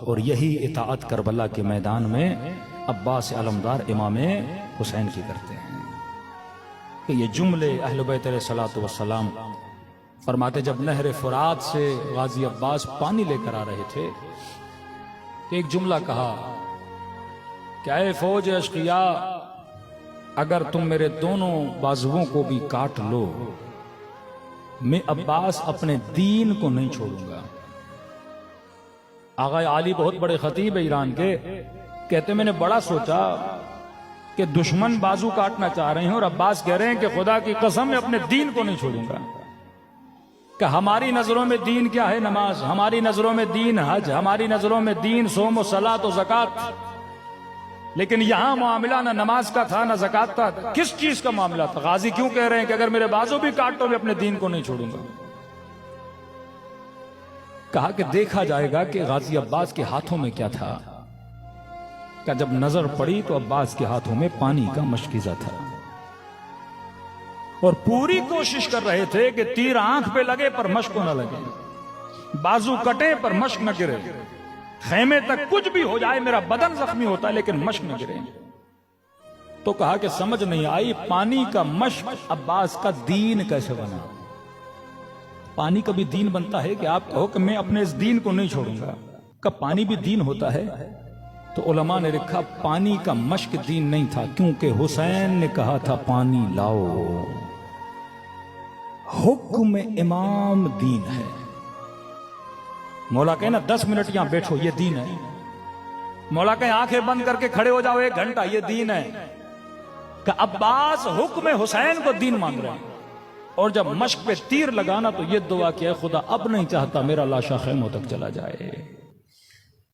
اور یہی اطاعت کربلا کے میدان میں عباس علمدار امام حسین کی کرتے ہیں کہ یہ جملے اہل بیت علیہ الصلوۃ والسلام فرماتے جب نہر فرات سے غازی عباس پانی لے کر آ رہے تھے تو ایک جملہ کہا کہ اے فوج اشقیا اگر تم میرے دونوں بازوؤں کو بھی کاٹ لو میں عباس اپنے دین کو نہیں چھوڑوں گا۔ آغا عالی بہت بڑے خطیب ایران کے کہتے میں نے بڑا سوچا کہ دشمن بازو کاٹنا چاہ رہے ہیں اور عباس کہہ رہے ہیں کہ خدا کی قسم میں اپنے دین کو نہیں چھوڑوں گا۔ کہ ہماری نظروں میں دین کیا ہے؟ نماز، ہماری نظروں میں دین حج، ہماری نظروں میں دین صوم و صلاۃ و زکوٰۃ، لیکن یہاں معاملہ نہ نماز کا تھا نہ زکوٰۃ کا، کس چیز کا معاملہ تھا؟ غازی کیوں کہہ رہے ہیں کہ اگر میرے بازو بھی کاٹو میں اپنے دین کو نہیں چھوڑوں گا؟ کہا کہ دیکھا جائے گا کہ غازی عباس کے ہاتھوں میں کیا تھا۔ کہ جب نظر پڑی تو عباس کے ہاتھوں میں پانی کا مشکیزہ تھا اور پوری کوشش کر رہے تھے کہ تیر آنکھ پہ لگے پر مشک نہ لگے، بازو کٹے پر مشک نہ گرے، خیمے تک کچھ بھی ہو جائے میرا بدن زخمی ہوتا ہے لیکن مشک نہ گرے۔ تو کہا کہ سمجھ نہیں آئی پانی کا مشک عباس کا دین کیسے بنا؟ پانی کا بھی دین بنتا ہے کہ آپ کہو کہ میں اپنے اس دین کو نہیں چھوڑوں گا؟ کہ پانی بھی دین ہوتا ہے؟ تو علماء نے لکھا پانی کا مشک دین نہیں تھا، کیونکہ حسین نے کہا تھا پانی لاؤ، حکم امام دین ہے۔ مولا کہے نا 10 منٹ یہاں بیٹھو یہ دین ہے، مولا کہے آنکھیں بند کر کے کھڑے ہو جاؤ 1 گھنٹہ یہ دین ہے۔ کہ عباس حکم حسین کو دین مان رہے ہیں اور جب مشک پہ تیر لگانا تو یہ دعا کیا خدا اب نہیں چاہتا میرا لاشا خیموں تک چلا جائے۔